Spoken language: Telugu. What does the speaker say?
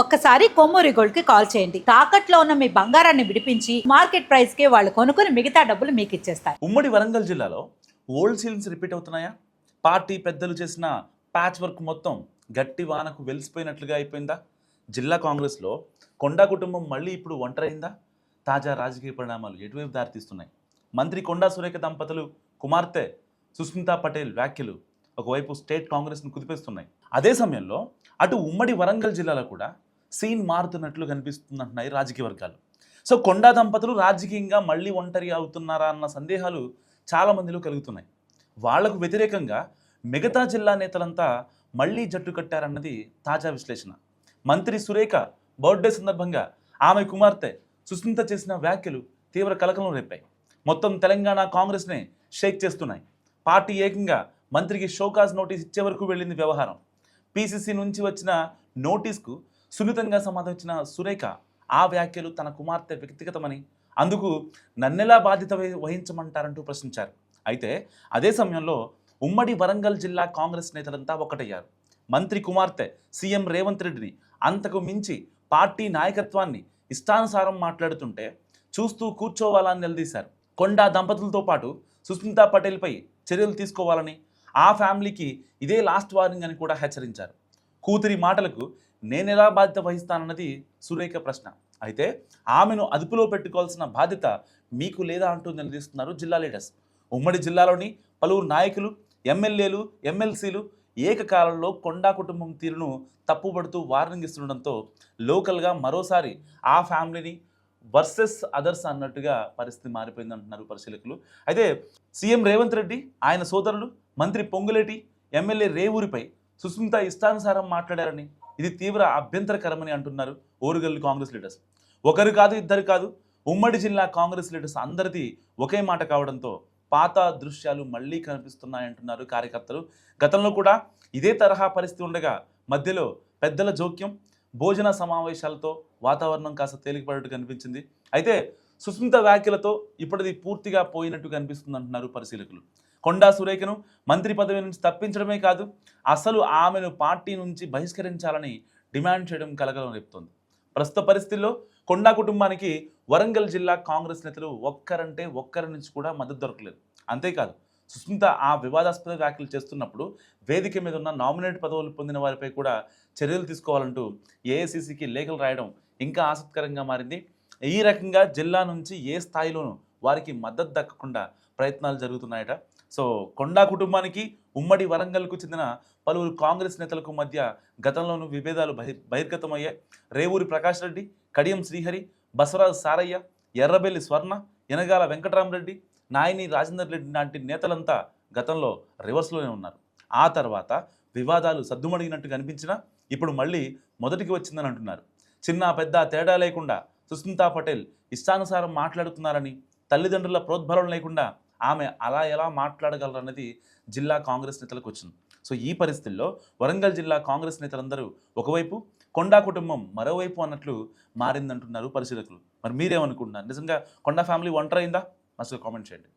ఒక్కసారి కొమ్మూరి గోల్డ్ కి కాల్ చేయండి. తాకట్లో ఉన్న మీ బంగారాన్ని విడిపించి మార్కెట్ ప్రైస్ కి వాళ్ళు కొనుక్కుని మిగతా డబ్బులు మీకు ఇచ్చేస్తారు. ఉమ్మడి వరంగల్ జిల్లాలో ఓల్డ్ సీన్స్ రిపీట్ అవుతున్నాయా? పార్టీ పెద్దలు చేసిన ప్యాచ్ వర్క్ మొత్తం గట్టి వానకు వెలిసిపోయినట్లుగా అయిపోయిందా? జిల్లా కాంగ్రెస్లో కొండా కుటుంబం మళ్ళీ ఇప్పుడు ఒంటరైందా? తాజా రాజకీయ పరిణామాలు ఎటువైపు దారితీస్తున్నాయి? మంత్రి కొండా సురేఖ దంపతులు కుమార్తె సుస్మితా పటేల్ వ్యాఖ్యలు ఒకవైపు స్టేట్ కాంగ్రెస్ను కుదిపేస్తున్నాయి. అదే సమయంలో అటు ఉమ్మడి వరంగల్ జిల్లాలో కూడా సీన్ మారుతున్నట్లు కనిపిస్తుందంటున్నాయి రాజకీయ వర్గాలు. సో కొండా దంపతులు రాజకీయంగా మళ్ళీ ఒంటరి అవుతున్నారా అన్న సందేహాలు చాలామందిలో కలుగుతున్నాయి. వాళ్లకు వ్యతిరేకంగా మిగతా జిల్లా నేతలంతా మళ్ళీ జట్టు కట్టారన్నది తాజా విశ్లేషణ. మంత్రి సురేఖ బర్త్డే సందర్భంగా ఆమె కుమార్తె సుస్మిత చేసిన వ్యాఖ్యలు తీవ్ర కలకలం రేపాయి. మొత్తం తెలంగాణ కాంగ్రెస్నే షేక్ చేస్తున్నాయి. పార్టీ ఏకంగా మంత్రికి షోకాజ్ నోటీస్ ఇచ్చే వరకు వెళ్ళింది వ్యవహారం. పీసీసీ నుంచి వచ్చిన నోటీస్కు సున్నితంగా సమాధానం ఇచ్చిన సురేఖ ఆ వ్యాఖ్యలు తన కుమార్తె వ్యక్తిగతమని, అందుకు నన్నెలా బాధ్యత వహించమంటారంటూ ప్రశ్నించారు. అయితే అదే సమయంలో ఉమ్మడి వరంగల్ జిల్లా కాంగ్రెస్ నేతలంతా ఒకటయ్యారు. మంత్రి కుమార్తె సీఎం రేవంత్ రెడ్డిని అంతకు మించి పార్టీ నాయకత్వాన్ని ఇష్టానుసారం మాట్లాడుతుంటే చూస్తూ కూర్చోవాలని నిలదీశారు. కొండా దంపతులతో పాటు సుస్మితా పటేల్పై చర్యలు తీసుకోవాలని, ఆ ఫ్యామిలీకి ఇదే లాస్ట్ వార్నింగ్ అని కూడా హెచ్చరించారు. కూతురి మాటలకు నేనెలా బాధ్యత వహిస్తానన్నది సురేఖ ప్రశ్న. అయితే ఆమెను అదుపులో పెట్టుకోవాల్సిన బాధ్యత మీకు లేదా అంటూ నిలదీస్తున్నారు జిల్లా లీడర్స్. ఉమ్మడి జిల్లాలోని పలువురు నాయకులు, ఎమ్మెల్యేలు, ఎమ్మెల్సీలు ఏకకాలంలో కొండా కుటుంబం తీరును తప్పుపడుతూ వార్నింగ్ ఇస్తుండడంతో లోకల్గా మరోసారి ఆ ఫ్యామిలీని వర్సెస్ అదర్స్ అన్నట్టుగా పరిస్థితి మారిపోయింది అంటున్నారు పరిశీలకులు. అయితే సీఎం రేవంత్ రెడ్డి, ఆయన సోదరులు మంత్రి పొంగులేటి, ఎమ్మెల్యే రేవూరిపై సుస్మిత ఇష్టానుసారం మాట్లాడారని, ఇది తీవ్ర అభ్యంతరకరమని అంటున్నారు ఓరుగల్లు కాంగ్రెస్ లీడర్స్. ఒకరు కాదు, ఇద్దరు కాదు, ఉమ్మడి జిల్లా కాంగ్రెస్ లీడర్స్ అందరిది ఒకే మాట కావడంతో పాత దృశ్యాలు మళ్ళీ కనిపిస్తున్నాయంటున్నారు కార్యకర్తలు. గతంలో కూడా ఇదే తరహా పరిస్థితి ఉండగా మధ్యలో పెద్దల జోక్యం, భోజన సమావేశాలతో వాతావరణం కాస్త తేలికపడేట్టు కనిపించింది. అయితే సుస్మిత వ్యాఖ్యలతో ఇప్పటిది పూర్తిగా పోయినట్టు కనిపిస్తుంది అంటున్నారు పరిశీలకులు. కొండా సురేఖను మంత్రి పదవి నుంచి తప్పించడమే కాదు, అసలు ఆమెను పార్టీ నుంచి బహిష్కరించాలని డిమాండ్ చేయడం కలకలం రేపుతోంది. ప్రస్తుత పరిస్థితుల్లో కొండా కుటుంబానికి వరంగల్ జిల్లా కాంగ్రెస్ నేతలు ఒక్కరంటే ఒక్కరి నుంచి కూడా మద్దతు దొరకలేదు. అంతేకాదు సుస్మిత ఆ వివాదాస్పద వ్యాఖ్యలు చేస్తున్నప్పుడు వేదిక మీద ఉన్న నామినేట్ పదవులు పొందిన వారిపై కూడా చర్యలు తీసుకోవాలంటూ ఏఐసీసీకి లేఖలు రాయడం ఇంకా ఆసక్తికరంగా మారింది. ఈ రకంగా జిల్లా నుంచి ఏ స్థాయిలోనూ వారికి మద్దతు దక్కకుండా ప్రయత్నాలు జరుగుతున్నాయట. సో కొండా కుటుంబానికి ఉమ్మడి వరంగల్కు చెందిన పలువురు కాంగ్రెస్ నేతలకు మధ్య గతంలోనూ విభేదాలు బహిర్గతమయ్యాయి. రేవూరి ప్రకాష్ రెడ్డి, కడియం శ్రీహరి, బసవరాజు సారయ్య, ఎర్రబెల్లి స్వర్ణ, యనగాల వెంకటరామరెడ్డి, నాయని రాజేందర్ రెడ్డి లాంటి నేతలంతా గతంలో రివర్స్లోనే ఉన్నారు. ఆ తర్వాత వివాదాలు సద్దుమడిగినట్టు కనిపించినా ఇప్పుడు మళ్ళీ మొదటికి వచ్చిందని అంటున్నారు. చిన్న పెద్ద తేడా లేకుండా సుస్మితా పటేల్ ఇష్టానుసారం మాట్లాడుతున్నారని, తల్లిదండ్రుల ప్రోద్బలం లేకుండా ఆమె అలా ఎలా మాట్లాడగలరన్నది జిల్లా కాంగ్రెస్ నేతలకు వచ్చింది. సో ఈ పరిస్థితుల్లో వరంగల్ జిల్లా కాంగ్రెస్ నేతలందరూ ఒకవైపు, కొండా కుటుంబం మరోవైపు అన్నట్లు మారిందంటున్నారు పరిశీలకులు. మరి మీరేమనుకుంటున్నారు? నిజంగా కొండా ఫ్యామిలీ ఒంటరైందా? అసలు కామెంట్ చేయండి.